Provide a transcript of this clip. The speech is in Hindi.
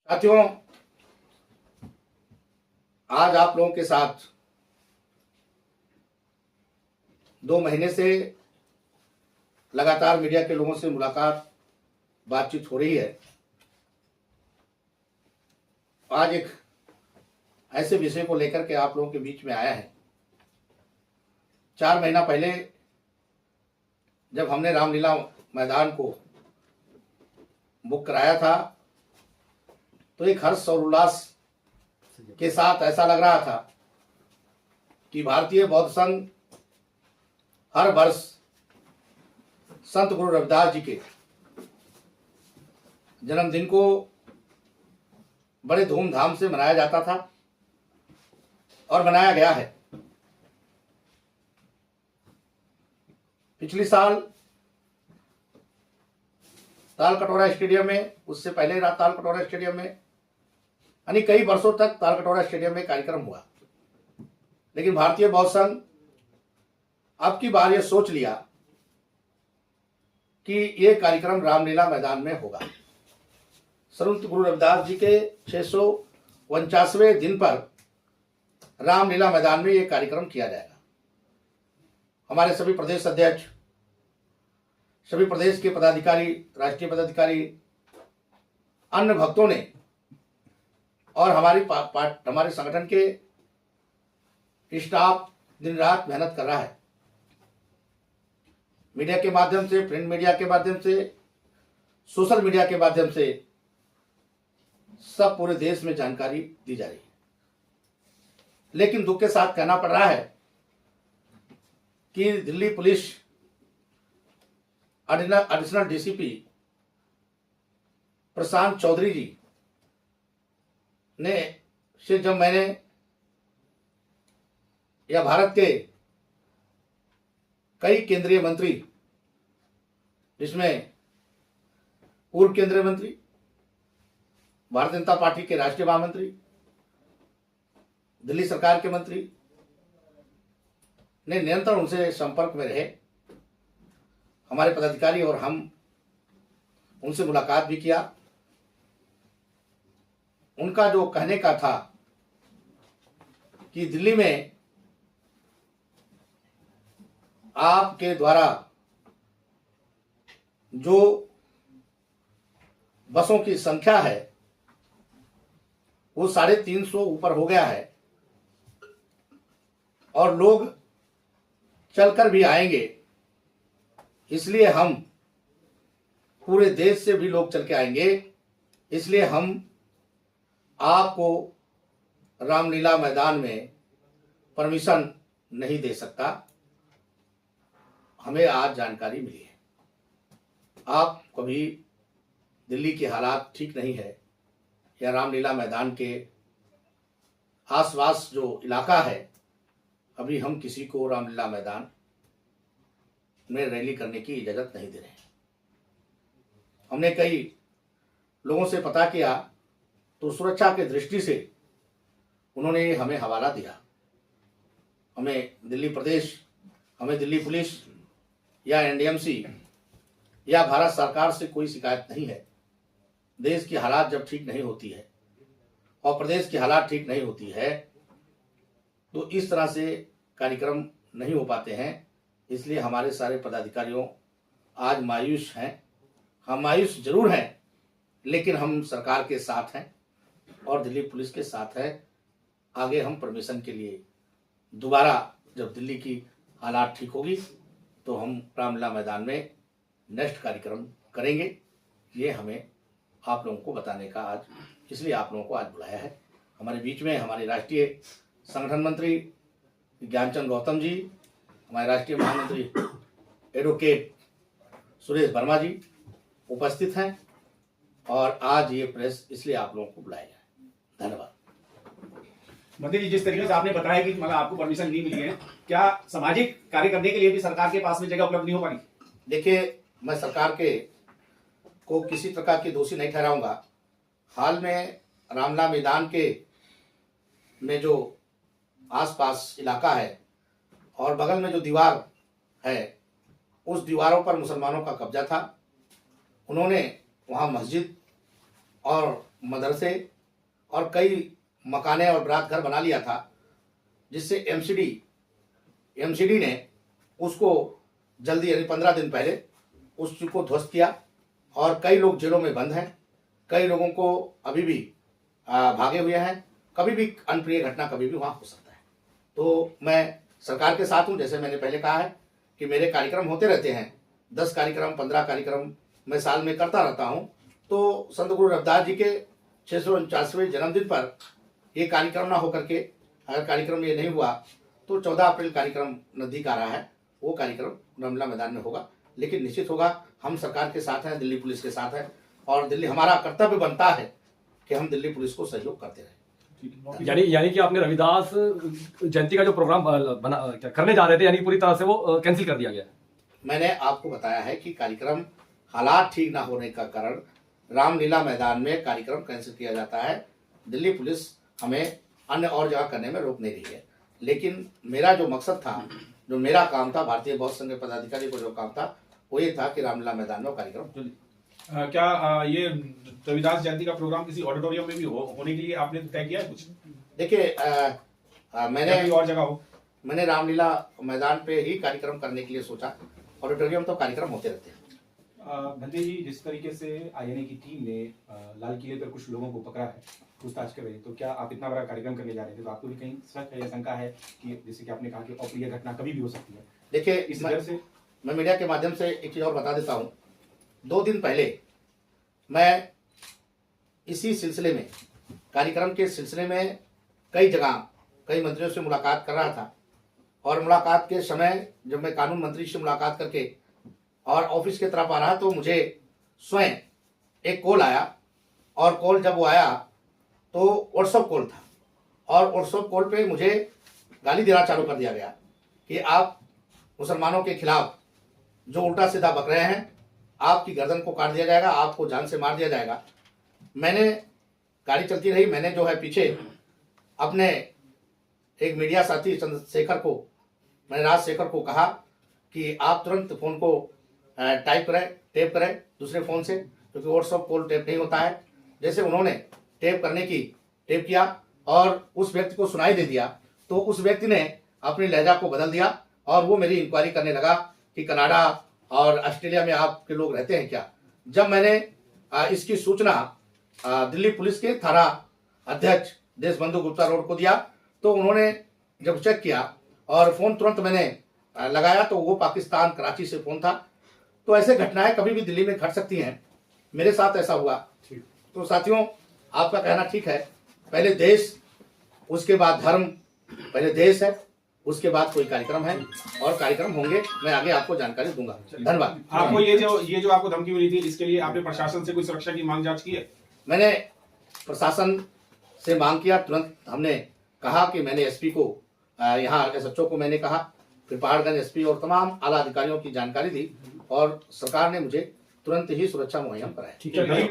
साथियों, आज आप लोगों के साथ 2 महीने से लगातार मीडिया के लोगों से मुलाकात बातचीत हो रही है। आज एक ऐसे विषय को लेकर के आप लोगों के बीच में आया है। 4 महीना पहले जब हमने रामलीला मैदान को बुक कराया था तो एक हर्ष और उल्लास के साथ ऐसा लग रहा था कि भारतीय बौद्ध संघ हर वर्ष संत गुरु रविदास जी के जन्मदिन को बड़े धूमधाम से मनाया जाता था और मनाया गया है। पिछले साल ताल कटोरा स्टेडियम में, उससे पहले ताल कटोरा स्टेडियम में, यानी कई वर्षों तक ताल कटोरा स्टेडियम में कार्यक्रम हुआ। लेकिन भारतीय बौद्ध संघ अब की बार यह सोच लिया कि यह कार्यक्रम रामलीला मैदान में होगा। संत गुरु रविदास जी के 649वें दिन पर रामलीला मैदान में यह कार्यक्रम किया जाएगा। हमारे सभी प्रदेश अध्यक्ष, सभी प्रदेश के पदाधिकारी, राष्ट्रीय पदाधिकारी, अन्य भक्तों ने और हमारे संगठन के स्टाफ दिन रात मेहनत कर रहा है। मीडिया के माध्यम से, प्रिंट मीडिया के माध्यम से, सोशल मीडिया के माध्यम से सब पूरे देश में जानकारी दी जा रही है। लेकिन दुख के साथ कहना पड़ रहा है कि Delhi police additional DCP Prashant Chaudhary जी ने से जब मैंने या भारत के कई केंद्रीय मंत्री, जिसमें पूर्व केंद्रीय मंत्री, भारतीय जनता पार्टी के राष्ट्रीय महामंत्री, दिल्ली सरकार के मंत्री ने निरंतर उनसे संपर्क में रहे, हमारे पदाधिकारी और हम उनसे मुलाकात भी किया। उनका जो कहने का था कि दिल्ली में आपके द्वारा जो बसों की संख्या है वो 350 ऊपर हो गया है और लोग चलकर भी आएंगे, इसलिए हम पूरे देश से भी लोग चल के आएंगे, इसलिए हम आपको रामलीला मैदान में परमिशन नहीं दे सकता। हमें आज जानकारी मिली है आप कभी दिल्ली के हालात ठीक नहीं है या रामलीला मैदान के आसपास जो इलाका है, अभी हम किसी को रामलीला मैदान में रैली करने की इजाजत नहीं दे रहे हैं। हमने कई लोगों से पता किया तो सुरक्षा के दृष्टि से उन्होंने हमें हवाला दिया। हमें दिल्ली प्रदेश, हमें दिल्ली पुलिस या एनडीएमसी या भारत सरकार से कोई शिकायत नहीं है। देश की हालात जब ठीक नहीं होती है और प्रदेश की हालात ठीक नहीं होती है तो इस तरह से कार्यक्रम नहीं हो पाते हैं। इसलिए हमारे सारे पदाधिकारियों आज मायूस हैं। हम मायूस जरूर हैं, लेकिन हम सरकार के साथ हैं और दिल्ली पुलिस के साथ है। आगे हम परमिशन के लिए दोबारा जब दिल्ली की हालात ठीक होगी तो हम रामलीला मैदान में नेक्स्ट कार्यक्रम करेंगे। ये हमें आप लोगों को बताने का आज, इसलिए आप लोगों को आज बुलाया है। हमारे बीच में हमारे राष्ट्रीय संगठन मंत्री ज्ञानचंद गौतम जी, हमारे राष्ट्रीय महामंत्री एडवोकेट सुरेश वर्मा जी उपस्थित हैं और आज ये प्रेस इसलिए आप लोगों को बुलाया है। धन्यवाद। मंत्री जी, जिस तरीके से आपने बताया कि मतलब आपको परमिशन नहीं मिली है, क्या सामाजिक कार्य करने के लिए भी सरकार के पास में जगह उपलब्ध नहीं हो पाई? देखिए, मैं सरकार को किसी प्रकार की दोषी नहीं ठहराऊंगा। हाल में रामलीला मैदान के में जो आसपास इलाका है और बगल में जो दीवार है, उस दीवारों पर मुसलमानों का कब्जा था। उन्होंने वहाँ मस्जिद और मदरसे और कई मकाने और बरात घर बना लिया था, जिससे एमसीडी ने उसको जल्दी यानी 15 दिन पहले उसको ध्वस्त किया और कई लोग जेलों में बंद हैं, कई लोगों को अभी भी भागे हुए हैं। कभी भी अनप्रिय घटना कभी भी वहाँ हो सकता है। तो मैं सरकार के साथ हूँ। जैसे मैंने पहले कहा है कि मेरे कार्यक्रम होते रहते हैं, 10 कार्यक्रम 15 कार्यक्रम मैं साल में करता रहता हूँ। तो संत गुरु रविदास जी के 649वें जन्मदिन पर ये कार्यक्रम ना होकर के, अगर कार्यक्रम ये नहीं हुआ तो 14 अप्रैल कार्यक्रम नज़दीक आ रहा है, वो कार्यक्रम रामलीला मैदान में होगा। लेकिन निश्चित होगा, हम सरकार के साथ हैं, दिल्ली पुलिस के साथ हैं और दिल्ली हमारा कर्तव्य बनता है कि हम दिल्ली पुलिस को सहयोग करते रहें। यानी कि आपने रविदास जयंती का जो प्रोग्राम करने जा रहे थे, यानी पूरी तरह से वो कैंसिल कर दिया गया? मैंने आपको बताया है कि कार्यक्रम हालात ठीक ना होने का कारण रामलीला मैदान में कार्यक्रम कैंसिल किया जाता है। दिल्ली पुलिस हमें अन्य और जगह करने में रोक नहीं रही है, लेकिन मेरा जो मकसद था, जो मेरा काम था, भारतीय बौद्ध संघ के पदाधिकारी को जो काम था, वो ये था कि रामलीला मैदान में कार्यक्रम क्या ये रविदास जयंती का प्रोग्राम किसी ऑडिटोरियम में भी होने के लिए आपने तय किया है कुछ? देखिए, मैंने और जगह हो, मैंने रामलीला मैदान पे ही कार्यक्रम करने के लिए सोचा। ऑडिटोरियम तो कार्यक्रम होते रहते हैं। भंते जी, जिस तरीके से आईएनए की टीम ने लाल किले पर कुछ लोगों को पकड़ा है, पूछताछ कर रही है, तो क्या आप इतना बड़ा कार्यक्रम करने जा रहे थे तो आपको भी कहीं शक है या शंका है कि जैसे कि आपने कहा कि अप्रिय घटना कभी भी हो सकती है? देखिए, इस डर से मैं मीडिया के माध्यम से एक चीज और बता देता हूँ। 2 दिन पहले मैं इसी सिलसिले में, कार्यक्रम के सिलसिले में कई जगह कई मंत्रियों से मुलाकात कर रहा था और मुलाकात के समय जब मैं कानून मंत्री से मुलाकात करके और ऑफिस की तरफ आ रहा तो मुझे स्वयं एक कॉल आया और कॉल जब वो आया तो व्हाट्सएप कॉल था और व्हाट्सएप कॉल पे मुझे गाली देना चालू कर दिया गया कि आप मुसलमानों के खिलाफ जो उल्टा सीधा बक रहे हैं, आपकी गर्दन को काट दिया जाएगा, आपको जान से मार दिया जाएगा। मैंने गाड़ी चलती रही, मैंने जो है पीछे अपने एक मीडिया साथी चंद्रशेखर को, मैंने राजशेखर को कहा कि आप तुरंत फ़ोन को टेप करें दूसरे फ़ोन से, क्योंकि व्हाट्सएप कॉल टेप नहीं होता है। जैसे उन्होंने टेप किया और उस व्यक्ति को सुनाई दे दिया तो उस व्यक्ति ने अपनी लहजा को बदल दिया और वो मेरी इंक्वायरी करने लगा कि कनाडा और ऑस्ट्रेलिया में आपके लोग रहते हैं क्या। जब मैंने इसकी सूचना दिल्ली पुलिस के थाना अध्यक्ष देशबंधु गुप्ता रोड को दिया तो उन्होंने जब चेक किया और फ़ोन तुरंत मैंने लगाया तो वो पाकिस्तान कराची से फ़ोन था। तो ऐसे घटनाएं कभी भी दिल्ली में घट सकती हैं, मेरे साथ ऐसा हुआ। तो साथियों, आपका कहना ठीक है, पहले देश उसके बाद धर्म, पहले देश है उसके बाद कोई कार्यक्रम है और कार्यक्रम होंगे, मैं आगे आपको जानकारी दूंगा। धन्यवाद। आपको ये जो आपको धमकी मिली थी, इसके लिए आपने प्रशासन से कोई सुरक्षा की मांग जांच की है? मैंने प्रशासन से मांग किया, तुरंत हमने कहा कि मैंने एसपी को, यहाँ एसएचओ को मैंने कहा, फिर पहाड़गंज एसपी और तमाम आला अधिकारियों की जानकारी दी और सरकार ने मुझे तुरंत ही सुरक्षा मुहैया कराई।